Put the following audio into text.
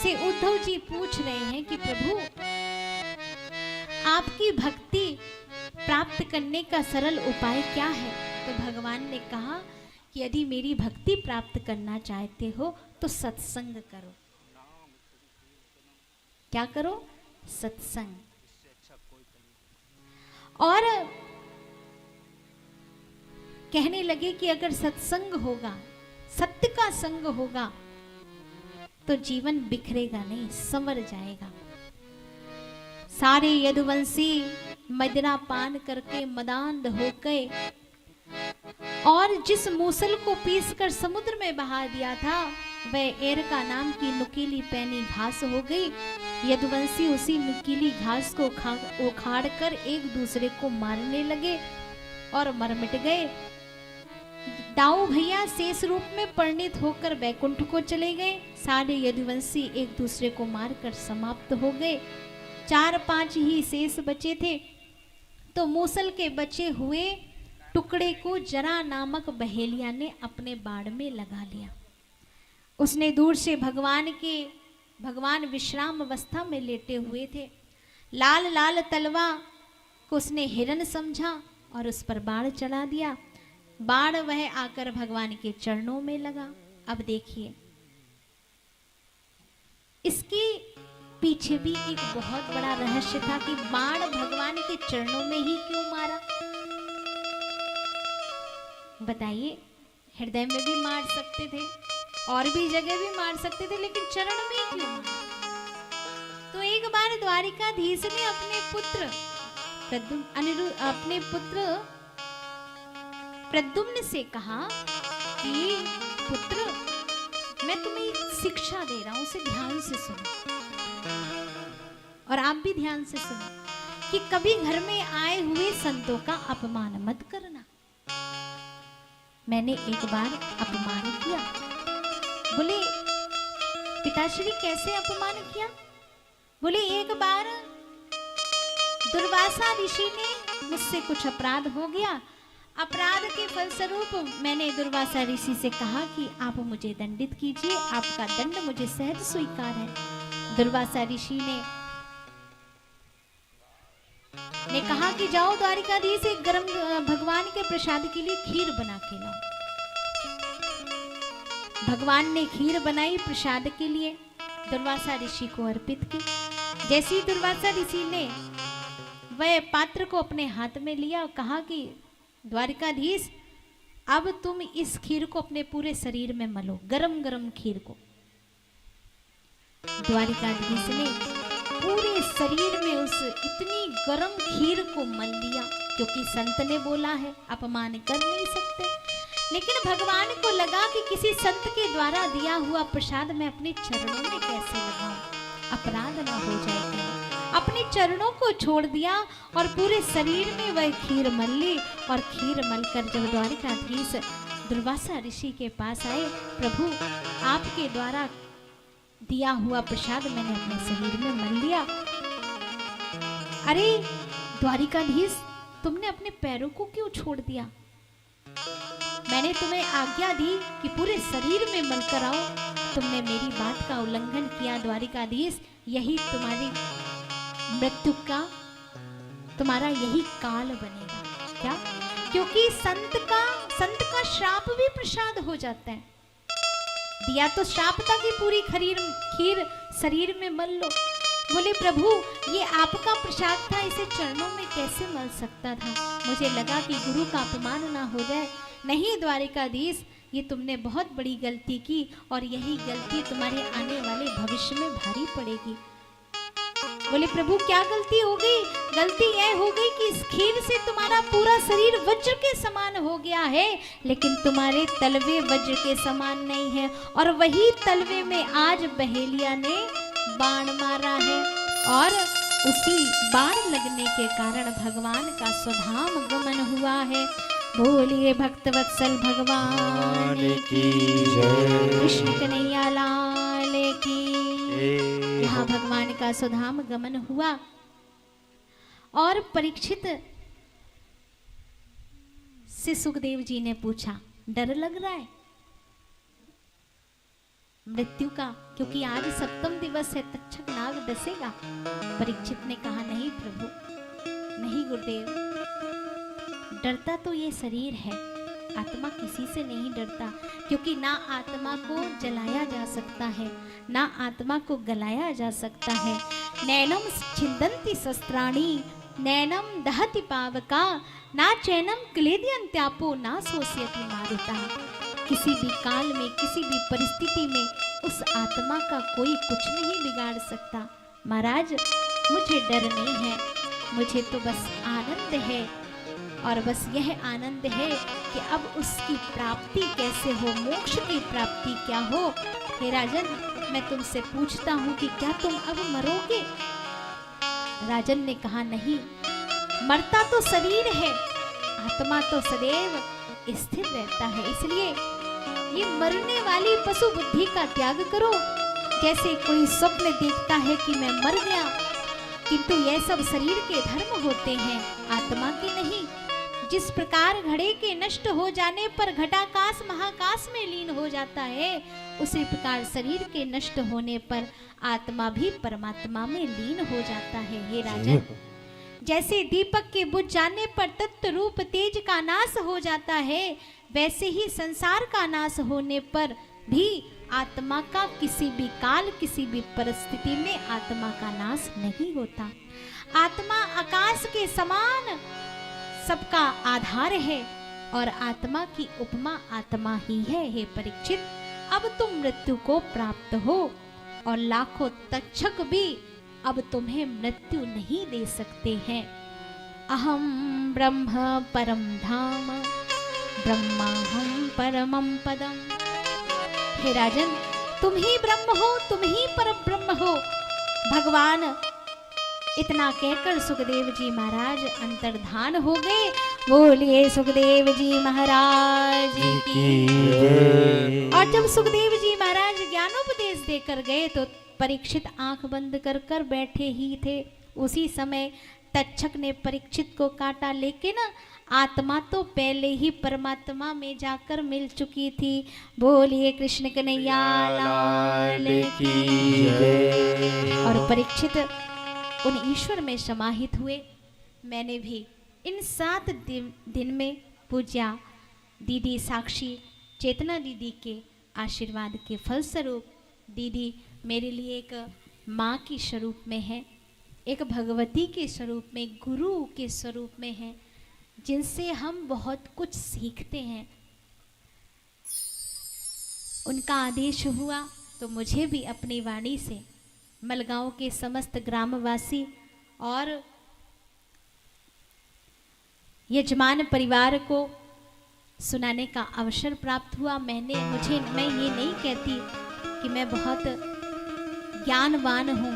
से उद्धव जी पूछ रहे हैं कि प्रभु आपकी भक्ति प्राप्त करने का सरल उपाय क्या है। तो भगवान ने कहा कि यदि मेरी भक्ति प्राप्त करना चाहते हो तो सत्संग करो। क्या करो? सत्संग। और कहने लगे कि अगर सत्संग होगा, सत्य का संग होगा, तो जीवन बिखरेगा नहीं, संवर जाएगा। सारे यदुवंशी मदिरा पान करके मदांध हो गए और जिस मूसल को पीसकर समुद्र में बहा दिया था वह एरका नाम की नुकीली पैनी घास हो गई। यदुवंशी उसी नुकीली घास को उखाड़ कर एक दूसरे को मारने लगे और मर मिट गए। दाऊ भैया शेष रूप में परिणित होकर वैकुंठ को चले गए। सारे यदुवंशी एक दूसरे को मारकर समाप्त हो गए। 4-5 ही शेष बचे थे। तो मूसल के बचे हुए टुकड़े को जरा नामक बहेलिया ने अपने बाड़ में लगा लिया। उसने दूर से भगवान विश्राम अवस्था में लेटे हुए थे। लाल लाल तलवा को उसने हिरन समझा और उस पर बाण चला दिया। बाण वह आकर भगवान के चरणों में लगा। अब देखिए, इसके पीछे भी एक बहुत बड़ा रहस्य था कि बाण भगवान के चरणों में ही क्यों मारा। बताइए, हृदय में भी मार सकते थे और भी जगह भी मार सकते थे, लेकिन चरण में ही क्यों मारा। तो एक बार द्वारिकाधीश ने अपने पुत्र प्रद्युम्न से कहा कि पुत्र, मैं तुम्हें एक शिक्षा दे रहा हूं, उसे ध्यान से सुनो और आप भी ध्यान से सुनो कि कभी घर में आए हुए संतों का अपमान मत करना। मैंने एक बार अपमान किया। बोले पिताश्री कैसे अपमान किया? बोले एक बार दुर्वासा ऋषि ने मुझसे कुछ अपराध हो गया। अपराध के फलस्वरूप मैंने दुर्वासा ऋषि से कहा कि आप मुझे दंडित कीजिए, आपका दंड मुझे सहज स्वीकार है। दुर्वासा ऋषि ने कहा कि जाओ द्वारिकाधीश एक गरम भगवान के प्रसाद के लिए खीर बना के लाओ। भगवान ने खीर बनाई प्रसाद के लिए, दुर्वासा ऋषि को अर्पित की। जैसी दुर्वासा ऋषि ने वह पात्र को अपने हाथ में लिया और कहा कि द्वारिकाधीश, अब तुम इस खीर को अपने पूरे शरीर में मलो, गरम गरम खीर को। द्वारिकाधीश ने पूरे शरीर में उस इतनी गरम खीर को मल लिया, क्योंकि संत ने बोला है, अपमान कर नहीं सकते। लेकिन भगवान को लगा कि किसी संत के द्वारा दिया हुआ प्रसाद मैं अपने चरणों में कैसे लगाऊं, अपराध ना हो जाएगा। अपने चरणों को छोड़ दिया और पूरे शरीर में वह खीर मल ली। और खीर मलकर जब द्वारिकाधीश दुर्वासा ऋषि के पास आए, प्रभु आपके द्वारा दिया हुआ प्रसाद मैंने अपने शरीर में मल लिया। अरे द्वारिकाधीश, तुमने अपने पैरों को क्यों छोड़ दिया? मैंने तुम्हें आज्ञा दी कि पूरे शरीर में मलकर आओ, तुमने मेरी बात का उल्लंघन किया। द्वारिकाधीश, यही तुम्हारी मृत्यु का, तुम्हारा यही काल बनेगा। क्या? क्योंकि संत का श्राप भी प्रसाद हो जाता है। दिया तो श्राप था कि पूरी खीर शरीर में मल लो। बोले प्रभु, ये आपका प्रसाद था, इसे चरणों में कैसे मल सकता था? मुझे लगा कि गुरु का अपमान ना हो जाए। नहीं द्वारिकाधीश, ये तुमने बहुत बड़ी गलती की और यही गलती तुम्हारे आने वाले भविष्य में भारी पड़ेगी। बोले प्रभु, क्या गलती हो गई? गलती यह हो गई कि इस खीर से तुम्हारा पूरा शरीर वज्र के समान हो गया है, लेकिन तुम्हारे तलवे वज्र के समान नहीं है। और वही तलवे में आज बहेलिया ने बाण मारा है और उसी बाण लगने के कारण भगवान का स्वधाम गमन हुआ है। बोलिए भक्तवत्सल भगवान की जय, कृष्ण कन्हैया लाल की। यहाँ भगवान का स्वधाम गमन हुआ और परीक्षित से सुखदेव जी ने पूछा, डर लग रहा है? मृत्यु का, क्योंकि आज सप्तम दिवस है, तक्षक नाग डसेगा। परीक्षित ने कहा नहीं प्रभु, नहीं गुरुदेव, डरता तो ये शरीर है, आत्मा किसी से नहीं डरता, क्योंकि ना आत्मा को जलाया जा सकता है, ना आत्मा को गलाया जा सकता है। नैनम छिंदन्ति शस्त्राणि नैनम दहति पावका ना चैनम क्लेदयन्त्यापो ना शोषयति मारुता। किसी भी काल में, किसी भी परिस्थिति में उस आत्मा का कोई कुछ नहीं बिगाड़ सकता। महाराज मुझे डर नहीं है, मुझे तो बस आनंद है, और बस यह आनंद है कि अब उसकी प्राप्ति कैसे हो, मोक्ष की प्राप्ति क्या हो। हे राजन, मैं तुमसे पूछता हूँ कि क्या तुम अब मरोगे? राजन ने कहा नहीं, मरता तो शरीर है, आत्मा तो सदैव स्थिर रहता है, इसलिए ये मरने वाली पशु बुद्धि का त्याग करो। जैसे कोई स्वप्न देखता है कि मैं मर गया, किंतु यह सब शरीर के धर्म होते हैं, आत्मा के नहीं। जिस प्रकार घड़े के नष्ट हो जाने पर घटाकाश महाकाश में लीन हो जाता है, उसी प्रकार शरीर के नष्ट होने पर आत्मा भी परमात्मा में लीन हो जाता है। हे राजन, जैसे दीपक के बुझ जाने पर तत्व रूप तेज का नाश हो जाता है, वैसे ही संसार का नाश होने पर भी आत्मा का किसी भी काल, किसी भी परिस्थिति में आत्मा का नाश नहीं होता। आत्मा आकाश के समान सबका आधार है, और आत्मा की उपमा आत्मा ही है। हे परीक्षित, अब तुम मृत्यु को प्राप्त हो, और लाखों तक्षक भी अब तुम्हें मृत्यु नहीं दे सकते हैं। अहम ब्रह्म परम धाम ब्रह्माहम परमं पदम। हे राजन, तुम ही ब्रह्म हो, तुम ही परम ब्रह्म हो। भगवान इतना कहकर सुखदेव जी महाराज अंतर्धान हो गए। बोलिए सुखदेव जी महाराज की जय। और जब सुखदेव जी महाराज ज्ञानोपदेश देकर गए तो परीक्षित आंख बंद कर कर बैठे ही थे। उसी समय तक्षक ने परीक्षित को काटा, लेकिन आत्मा तो पहले ही परमात्मा में जाकर मिल चुकी थी। बोलिए कृष्ण कन्हैया लाल की जय। और परीक्षित उन ईश्वर में समाहित हुए। मैंने भी इन 7 दिन में पूज्या दीदी साक्षी चेतना दीदी के आशीर्वाद के फलस्वरूप, दीदी मेरे लिए एक माँ की स्वरूप में है, एक भगवती के स्वरूप में, गुरु के स्वरूप में है, जिनसे हम बहुत कुछ सीखते हैं। उनका आदेश हुआ तो मुझे भी अपनी वाणी से मलगांव के समस्त ग्रामवासी और यजमान परिवार को सुनाने का अवसर प्राप्त हुआ। मैं ये नहीं कहती कि मैं बहुत ज्ञानवान हूँ,